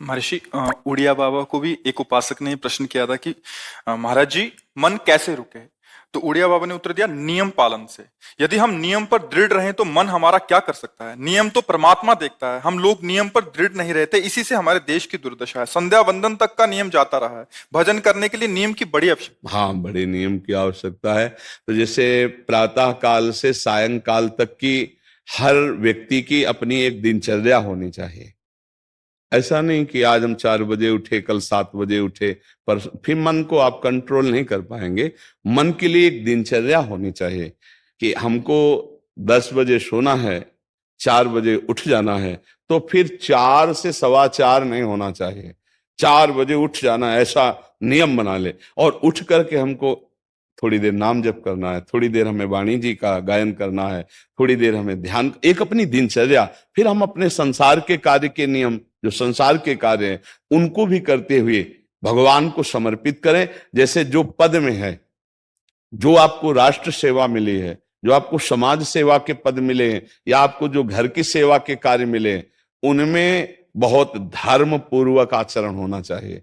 महर्षि उड़िया बाबा को भी एक उपासक ने प्रश्न किया था कि महाराज जी, मन कैसे रुके? तो उड़िया बाबा ने उत्तर दिया, नियम पालन से। यदि हम नियम पर दृढ़ रहें तो मन हमारा क्या कर सकता है? नियम तो परमात्मा देखता है। हम लोग नियम पर दृढ़ नहीं रहते, इसी से हमारे देश की दुर्दशा है। संध्या वंदन तक का नियम जाता रहा है। भजन करने के लिए नियम की बड़ी आवश्यकता। हाँ, बड़े नियम की आवश्यकता है। तो जैसे प्रातः काल से सायंकाल तक की हर व्यक्ति की अपनी एक दिनचर्या होनी चाहिए। ऐसा नहीं कि आज हम 4 बजे उठे, कल 7 बजे उठे, पर फिर मन को आप कंट्रोल नहीं कर पाएंगे। मन के लिए एक दिनचर्या होनी चाहिए कि हमको 10 बजे सोना है, 4 बजे उठ जाना है। तो फिर 4 से 4:15 नहीं होना चाहिए, 4 बजे उठ जाना, ऐसा नियम बना ले। और उठ करके हमको थोड़ी देर नाम जप करना है, थोड़ी देर हमें वाणी जी का गायन करना है, थोड़ी देर हमें ध्यान, एक अपनी दिनचर्या। फिर हम अपने संसार के कार्य के नियम, जो संसार के कार्य हैं, उनको भी करते हुए भगवान को समर्पित करें। जैसे जो पद में है, जो आपको राष्ट्र सेवा मिली है, जो आपको समाज सेवा के पद मिले हैं, या आपको जो घर की सेवा के कार्य मिले हैं, उनमें बहुत धर्म पूर्वक आचरण होना चाहिए।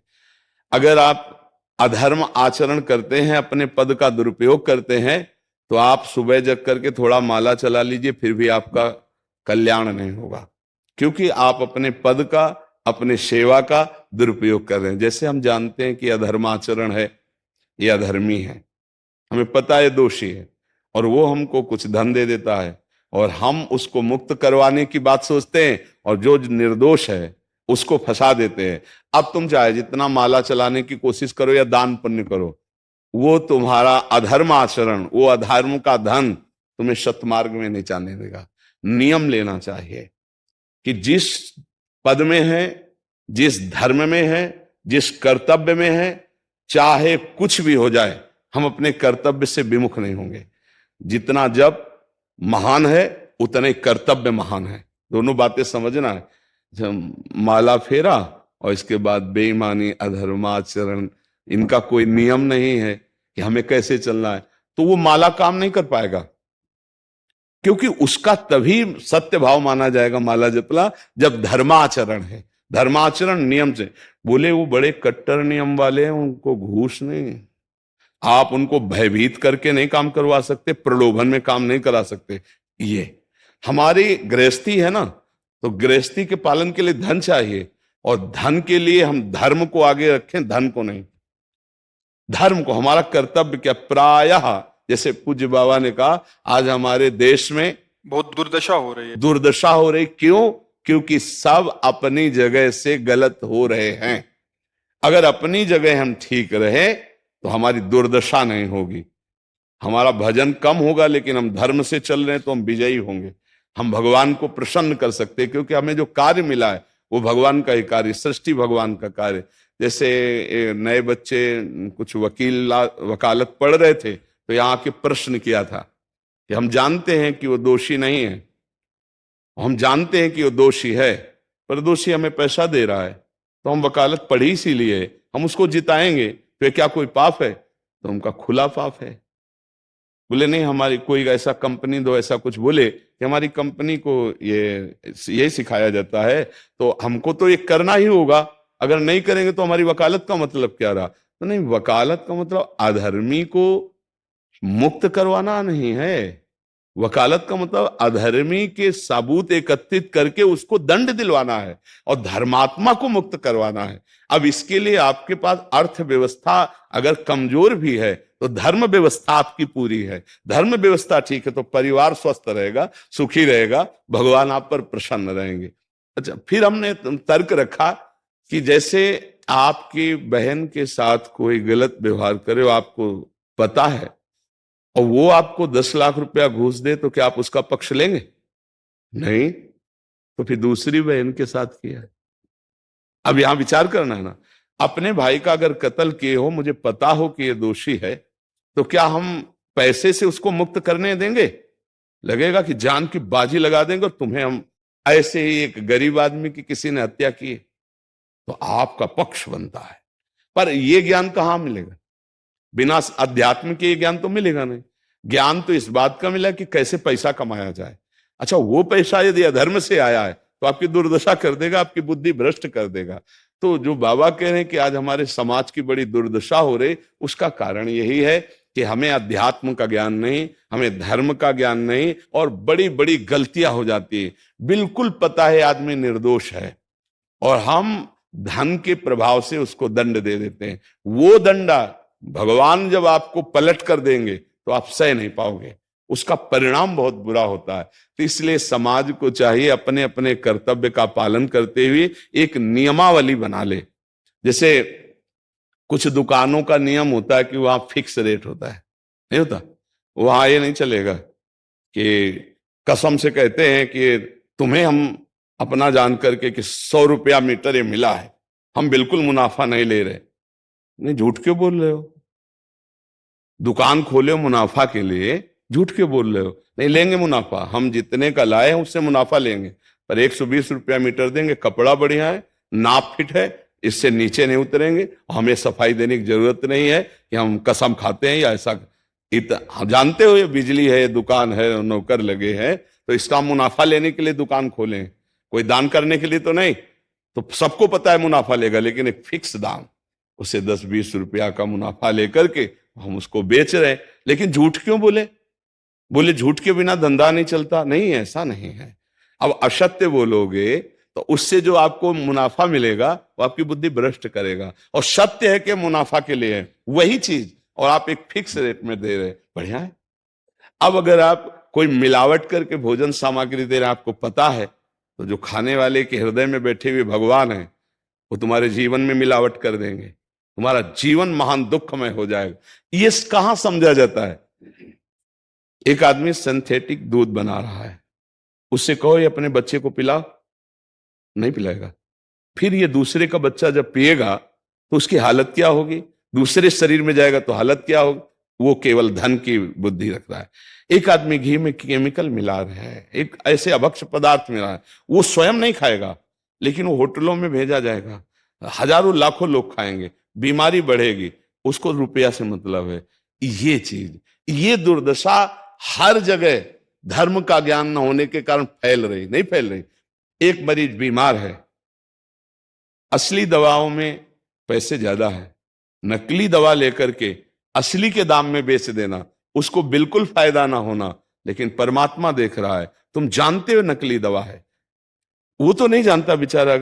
अगर आप अधर्म आचरण करते हैं, अपने पद का दुरुपयोग करते हैं, तो आप सुबह जग करके थोड़ा माला चला लीजिए, फिर भी आपका कल्याण नहीं होगा, क्योंकि आप अपने पद का, अपने सेवा का दुरुपयोग कर रहे हैं। जैसे हम जानते हैं कि अधर्म आचरण है, ये अधर्मी है, हमें पता है दोषी है, और वो हमको कुछ धन दे देता है, और हम उसको मुक्त करवाने की बात सोचते हैं, और जो निर्दोष है उसको फंसा देते हैं। अब तुम चाहे जितना माला चलाने की कोशिश करो या दान पुण्य करो, वो तुम्हारा अधर्म आचरण, वो अधर्म का धन तुम्हें सतमार्ग में नहीं जाने देगा। नियम लेना चाहिए कि जिस पद में है, जिस धर्म में है, जिस कर्तव्य में है, चाहे कुछ भी हो जाए, हम अपने कर्तव्य से विमुख नहीं होंगे। जितना जप महान है, उतने कर्तव्य महान है। दोनों बातें समझना है। जब माला फेरा और इसके बाद बेईमानी, अधर्माचरण, इनका कोई नियम नहीं है कि हमें कैसे चलना है, तो वो माला काम नहीं कर पाएगा। क्योंकि उसका तभी सत्य भाव माना जाएगा माला जपला, जब धर्माचरण है। धर्माचरण नियम से। बोले वो बड़े कट्टर नियम वाले हैं, उनको घूस नहीं, आप उनको भयभीत करके नहीं काम करवा सकते, प्रलोभन में काम नहीं करा सकते। ये हमारी गृहस्थी है ना, तो गृहस्थी के पालन के लिए धन चाहिए, और धन के लिए हम धर्म को आगे रखें, धन को नहीं। धर्म को, हमारा कर्तव्य क्या, प्रायः जैसे पूज्य बाबा ने कहा, आज हमारे देश में बहुत दुर्दशा हो रही है। दुर्दशा हो रही, क्यों? क्योंकि सब अपनी जगह से गलत हो रहे हैं। अगर अपनी जगह हम ठीक रहे तो हमारी दुर्दशा नहीं होगी। हमारा भजन कम होगा, लेकिन हम धर्म से चल रहे हैं तो हम विजयी होंगे। हम भगवान को प्रसन्न कर सकते हैं, क्योंकि हमें जो कार्य मिला है वो भगवान का ही कार्य, सृष्टि भगवान का कार्य। जैसे नए बच्चे कुछ वकालत पढ़ रहे थे, तो यहाँ के प्रश्न किया था कि हम जानते हैं कि वो दोषी नहीं है, हम जानते हैं कि वो दोषी है, पर दोषी हमें पैसा दे रहा है, तो हम वकालत पढ़ी इसीलिए, हम उसको जिताएंगे, तो ये क्या कोई पाप है? तो उनका खुला पाप है। बोले नहीं, हमारी कोई ऐसा कंपनी दो, ऐसा कुछ बोले कि हमारी कंपनी को ये सिखाया जाता है, तो हमको तो ये करना ही होगा, अगर नहीं करेंगे तो हमारी वकालत का मतलब क्या रहा? तो नहीं, वकालत का मतलब अधर्मी को मुक्त करवाना नहीं है। वकालत का मतलब अधर्मी के सबूत एकत्रित करके उसको दंड दिलवाना है, और धर्मात्मा को मुक्त करवाना है। अब इसके लिए आपके पास अर्थव्यवस्था अगर कमजोर भी है, तो धर्म व्यवस्था आपकी पूरी है। धर्म व्यवस्था ठीक है तो परिवार स्वस्थ रहेगा, सुखी रहेगा, भगवान आप पर प्रसन्न रहेंगे। अच्छा, फिर हमने तर्क रखा कि जैसे आपकी बहन के साथ कोई गलत व्यवहार करे, आपको पता है, और वो आपको 10 लाख रुपया घूस दे, तो क्या आप उसका पक्ष लेंगे? नहीं। तो फिर दूसरी बहन के साथ किया है। अब यहां विचार करना है ना, अपने भाई का अगर कत्ल किए हो, मुझे पता हो कि ये दोषी है, तो क्या हम पैसे से उसको मुक्त करने देंगे? लगेगा कि जान की बाजी लगा देंगे, और तुम्हें हम, ऐसे ही एक गरीब आदमी की किसी ने हत्या की, तो आपका पक्ष बनता है। पर यह ज्ञान कहां मिलेगा? बिना अध्यात्म के ज्ञान तो मिलेगा नहीं। ज्ञान तो इस बात का मिला कि कैसे पैसा कमाया जाए। अच्छा, वो पैसा यदि अधर्म से आया है तो आपकी दुर्दशा कर देगा, आपकी बुद्धि भ्रष्ट कर देगा। तो जो बाबा कह रहे हैं कि आज हमारे समाज की बड़ी दुर्दशा हो रही, उसका कारण यही है कि हमें अध्यात्म का ज्ञान नहीं, हमें धर्म का ज्ञान नहीं, और बड़ी बड़ी गलतियां हो जाती है। बिल्कुल पता है आदमी निर्दोष है और हम धन के प्रभाव से उसको दंड दे देते हैं। वो दंडा भगवान जब आपको पलट कर देंगे तो आप सह नहीं पाओगे, उसका परिणाम बहुत बुरा होता है। तो इसलिए समाज को चाहिए अपने अपने कर्तव्य का पालन करते हुए एक नियमावली बना ले। जैसे कुछ दुकानों का नियम होता है कि वहां फिक्स रेट होता है, नहीं होता। वहां ये नहीं चलेगा कि कसम से कहते हैं कि तुम्हें हम अपना जान करके कि 100 रुपया मीटर ये मिला है, हम बिल्कुल मुनाफा नहीं ले रहे। नहीं, झूठ क्यों बोल रहे हो? दुकान खोले हो मुनाफा के लिए, झूठ क्यों बोल रहे हो? नहीं लेंगे मुनाफा, हम जितने का लाए हैं उससे मुनाफा लेंगे, पर 120 रुपया मीटर देंगे, कपड़ा बढ़िया है, नाप फिट है, इससे नीचे नहीं उतरेंगे, हमें सफाई देने की जरूरत नहीं है कि हम कसम खाते हैं या ऐसा। हम जानते हो ये बिजली है, दुकान है, नौकर लगे हैं, तो इसका मुनाफा लेने के लिए दुकान खोलें, कोई दान करने के लिए तो नहीं। तो सबको पता है मुनाफा लेगा, लेकिन एक फिक्स दाम, उसे 10-20 रुपया का मुनाफा लेकर के हम उसको बेच रहे हैं। लेकिन झूठ क्यों बोले? बोले झूठ के बिना धंधा नहीं चलता। नहीं, ऐसा नहीं है। अब असत्य बोलोगे तो उससे जो आपको मुनाफा मिलेगा वो आपकी बुद्धि भ्रष्ट करेगा, और सत्य है कि मुनाफा के लिए है वही चीज, और आप एक फिक्स रेट में दे रहे, बढ़िया है। अब अगर आप कोई मिलावट करके भोजन सामग्री दे रहे हैं, आपको पता है, तो जो खाने वाले के हृदय में बैठे हुए भगवान है वो तुम्हारे जीवन में मिलावट कर देंगे, तुम्हारा जीवन महान दुखमय हो जाएगा। ये कहां समझा जाता है? एक आदमी सिंथेटिक दूध बना रहा है, उससे कहो ये अपने बच्चे को पिलाओ, नहीं पिलाएगा। फिर ये दूसरे का बच्चा जब पिएगा तो उसकी हालत क्या होगी? दूसरे शरीर में जाएगा तो हालत क्या होगी? वो केवल धन की बुद्धि रख रहा है। एक आदमी घी में केमिकल मिला रहा है, एक ऐसे अभक्ष पदार्थ मिला है, वो स्वयं नहीं खाएगा, लेकिन वो होटलों में भेजा जाएगा, हजारों लाखों लोग खाएंगे, बीमारी बढ़ेगी, उसको रुपया से मतलब है। ये चीज, ये दुर्दशा हर जगह धर्म का ज्ञान न होने के कारण फैल रही, नहीं फैल रही। एक मरीज बीमार है, असली दवाओं में पैसे ज्यादा है, नकली दवा लेकर के असली के दाम में बेच देना, उसको बिल्कुल फायदा ना होना। लेकिन परमात्मा देख रहा है, तुम जानते हो नकली दवा है, वो तो नहीं जानता बेचारा,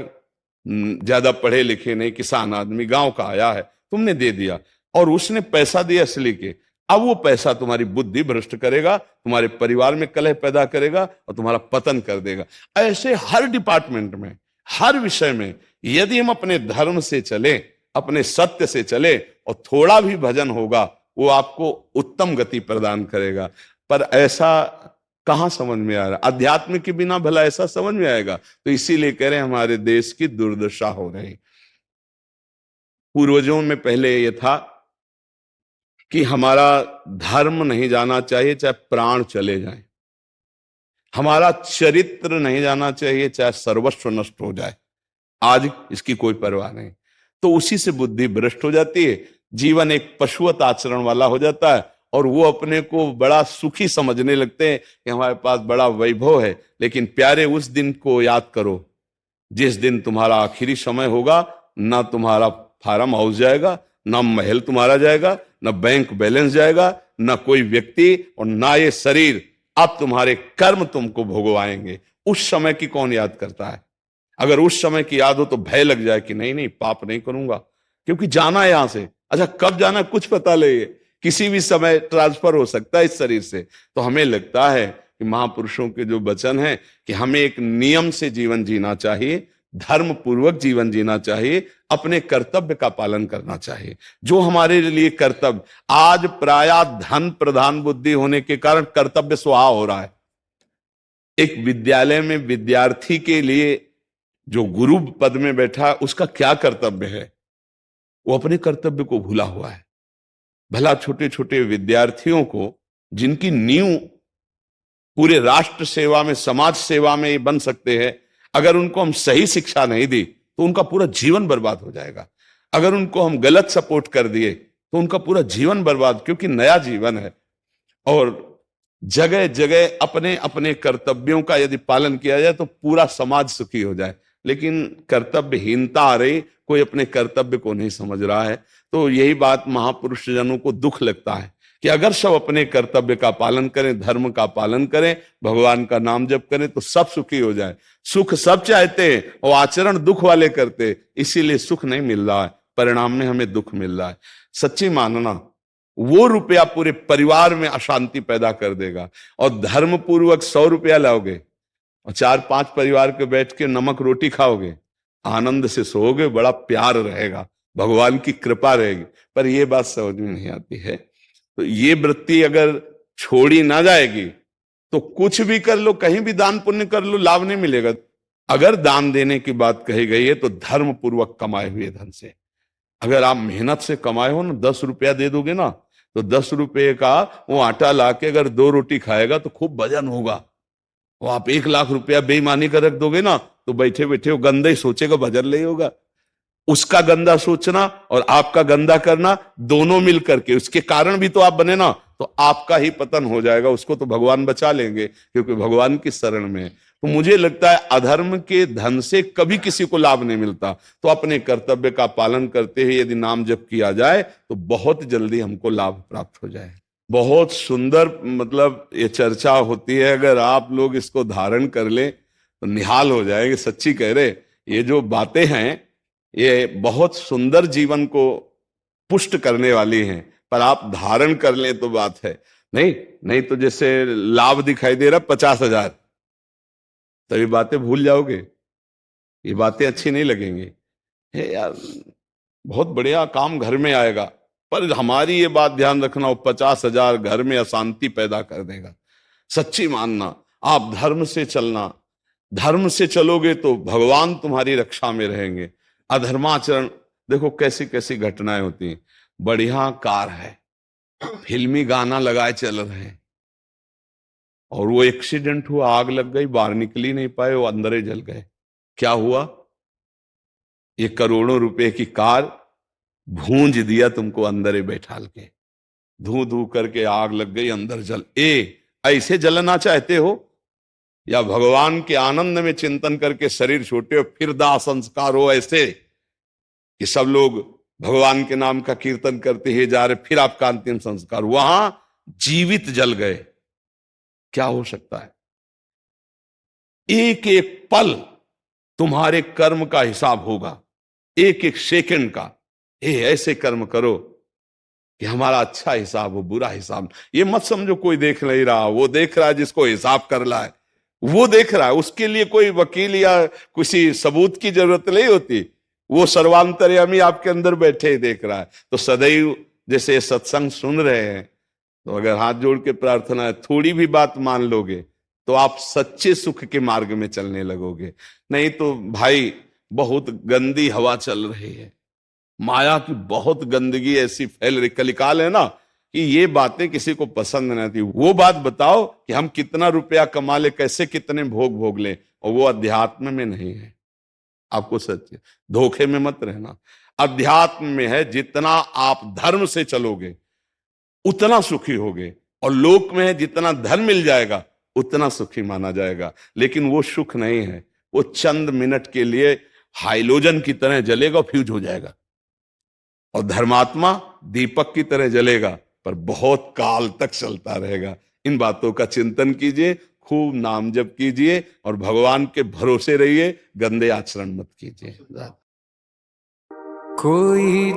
ज्यादा पढ़े लिखे नहीं, किसान आदमी गांव का आया है, तुमने दे दिया और उसने पैसा दिया असली के। अब वो पैसा तुम्हारी बुद्धि भ्रष्ट करेगा, तुम्हारे परिवार में कलह पैदा करेगा और तुम्हारा पतन कर देगा। ऐसे हर डिपार्टमेंट में, हर विषय में यदि हम अपने धर्म से चले, अपने सत्य से चले और थोड़ा भी भजन होगा, वो आपको उत्तम गति प्रदान करेगा। पर ऐसा कहां समझ में आ रहा? अध्यात्म के बिना भला ऐसा समझ में आएगा? तो इसीलिए कह रहे हैं हमारे देश की दुर्दशा हो रही। पूर्वजों में पहले यह था कि हमारा धर्म नहीं जाना चाहिए चाहे प्राण चले जाएं, हमारा चरित्र नहीं जाना चाहिए चाहे सर्वस्व नष्ट हो जाए। आज इसकी कोई परवाह नहीं, तो उसी से बुद्धि भ्रष्ट हो जाती है, जीवन एक पशुवत आचरण वाला हो जाता है, और वो अपने को बड़ा सुखी समझने लगते हैं कि हमारे पास बड़ा वैभव है। लेकिन प्यारे, उस दिन को याद करो जिस दिन तुम्हारा आखिरी समय होगा, ना तुम्हारा फार्म हाउस जाएगा, ना महल तुम्हारा जाएगा, ना बैंक बैलेंस जाएगा, ना कोई व्यक्ति, और ना ये शरीर। अब तुम्हारे कर्म तुमको भोगवाएंगे। उस समय की कौन याद करता है? अगर उस समय की याद हो तो भय लग जाए कि नहीं नहीं, पाप नहीं करूंगा, क्योंकि जाना है यहां से। अच्छा, कब जाना कुछ पता नहीं, किसी भी समय ट्रांसफर हो सकता है इस शरीर से। तो हमें लगता है कि महापुरुषों के जो वचन है कि हमें एक नियम से जीवन जीना चाहिए, धर्म पूर्वक जीवन जीना चाहिए, अपने कर्तव्य का पालन करना चाहिए। जो हमारे लिए कर्तव्य, आज प्रायः धन प्रधान बुद्धि होने के कारण कर्तव्य स्वाहा हो रहा है। एक विद्यालय में विद्यार्थी के लिए जो गुरु पद में बैठा, उसका क्या कर्तव्य है? वो अपने कर्तव्य को भूला हुआ है। भला छोटे छोटे विद्यार्थियों को, जिनकी नींव पूरे राष्ट्र सेवा में, समाज सेवा में ये बन सकते हैं, अगर उनको हम सही शिक्षा नहीं दी तो उनका पूरा जीवन बर्बाद हो जाएगा। अगर उनको हम गलत सपोर्ट कर दिए तो उनका पूरा जीवन बर्बाद, क्योंकि नया जीवन है। और जगह जगह अपने अपने कर्तव्यों का यदि पालन किया जाए तो पूरा समाज सुखी हो जाए। लेकिन कर्तव्यहीनता आ रही, कोई अपने कर्तव्य को नहीं समझ रहा है। तो यही बात महापुरुष जनों को दुख लगता है कि अगर सब अपने कर्तव्य का पालन करें, धर्म का पालन करें, भगवान का नाम जप करें तो सब सुखी हो जाए। सुख सब चाहते हैं और आचरण दुख वाले करते, इसीलिए सुख नहीं मिल रहा है, परिणाम में हमें दुख मिल रहा है। सच्ची मानना, वो रुपया पूरे परिवार में अशांति पैदा कर देगा। और धर्म पूर्वक 100 रुपया लाओगे और 4-5 परिवार के बैठ के नमक रोटी खाओगे, आनंद से सोओगे, बड़ा प्यार रहेगा, भगवान की कृपा रहेगी। पर ये बात समझ में नहीं आती है। तो ये वृत्ति अगर छोड़ी ना जाएगी तो कुछ भी कर लो, कहीं भी दान पुण्य कर लो, लाभ नहीं मिलेगा। अगर दान देने की बात कही गई है तो धर्म पूर्वक कमाए हुए धन से। अगर आप मेहनत से कमाए हो ना, 10 रुपया दे दोगे ना, तो 10 रुपये का वो आटा लाके अगर 2 रोटी खाएगा तो खूब वजन होगा। वो आप 1 लाख रुपया बेईमानी कर रख दोगे ना, तो बैठे बैठे वो गंदा ही सोचेगा, वजन नहीं होगा। उसका गंदा सोचना और आपका गंदा करना दोनों मिल करके, उसके कारण भी तो आप बने ना, तो आपका ही पतन हो जाएगा। उसको तो भगवान बचा लेंगे क्योंकि भगवान की शरण में है। तो मुझे लगता है अधर्म के धन से कभी किसी को लाभ नहीं मिलता। तो अपने कर्तव्य का पालन करते हुए यदि नाम जप किया जाए तो बहुत जल्दी हमको लाभ प्राप्त हो जाए। बहुत सुंदर मतलब ये चर्चा होती है। अगर आप लोग इसको धारण कर ले तो निहाल हो जाएंगे। सच्ची कह रहे, ये जो बातें हैं ये बहुत सुंदर जीवन को पुष्ट करने वाली हैं, पर आप धारण कर लें तो बात है। नहीं तो जैसे लाभ दिखाई दे रहा 50,000, तो ये बातें भूल जाओगे, ये बातें अच्छी नहीं लगेंगी। हे यार, बहुत बढ़िया काम घर में आएगा, पर हमारी ये बात ध्यान रखना, वो 50,000 घर में अशांति पैदा कर देगा। सच्ची मानना, आप धर्म से चलना, धर्म से चलोगे तो भगवान तुम्हारी रक्षा में रहेंगे। अधर्माचरण, देखो कैसी कैसी घटनाएं होती हैं। बढ़िया कार है, फिल्मी गाना लगाए चल रहे हैं, और वो एक्सीडेंट हुआ, आग लग गई, बाहर निकल ही नहीं पाए, वो अंदर ही जल गए। क्या हुआ? ये करोड़ों रुपए की कार भूंज दिया तुमको अंदर ही बैठाल के, धू धू करके आग लग गई, अंदर जल। ऐसे जलना चाहते हो या भगवान के आनंद में चिंतन करके शरीर छोटे हो, फिर दाह संस्कार हो ऐसे कि सब लोग भगवान के नाम का कीर्तन करते ही जा रहे, फिर आपका अंतिम संस्कार, वहां जीवित जल गए। क्या हो सकता है? एक एक पल तुम्हारे कर्म का हिसाब होगा, एक एक सेकंड का। ऐसे कर्म करो कि हमारा अच्छा हिसाब हो, बुरा हिसाब। ये मत समझो कोई देख नहीं रहा, वो देख रहा है जिसको हिसाब करना है, वो देख रहा है। उसके लिए कोई वकील या किसी सबूत की जरूरत नहीं होती, वो सर्वांतर्यामी आपके अंदर बैठे ही देख रहा है। तो सदैव जैसे सत्संग सुन रहे हैं, तो अगर हाथ जोड़ के प्रार्थना है, थोड़ी भी बात मान लोगे तो आप सच्चे सुख के मार्ग में चलने लगोगे। नहीं तो भाई बहुत गंदी हवा चल रही है, माया की बहुत गंदगी ऐसी फैल रही, कलिकाल है ना, कि ये बातें किसी को पसंद नहीं आती। वो बात बताओ कि हम कितना रुपया कमा ले, कैसे कितने भोग भोग ले, और वो अध्यात्म में नहीं है। आपको सच धोखे में मत रहना, अध्यात्म में है। जितना आप धर्म से चलोगे उतना सुखी होगे, और लोक में है जितना धन मिल जाएगा उतना सुखी माना जाएगा। लेकिन वो सुख नहीं है, वो चंद मिनट के लिए हाइलोजन की तरह जलेगा, फ्यूज हो जाएगा। और धर्मात्मा दीपक की तरह जलेगा, पर बहुत काल तक चलता रहेगा। इन बातों का चिंतन कीजिए, खूब नाम जप कीजिए, और भगवान के भरोसे रहिए, गंदे आचरण मत कीजिए। कोई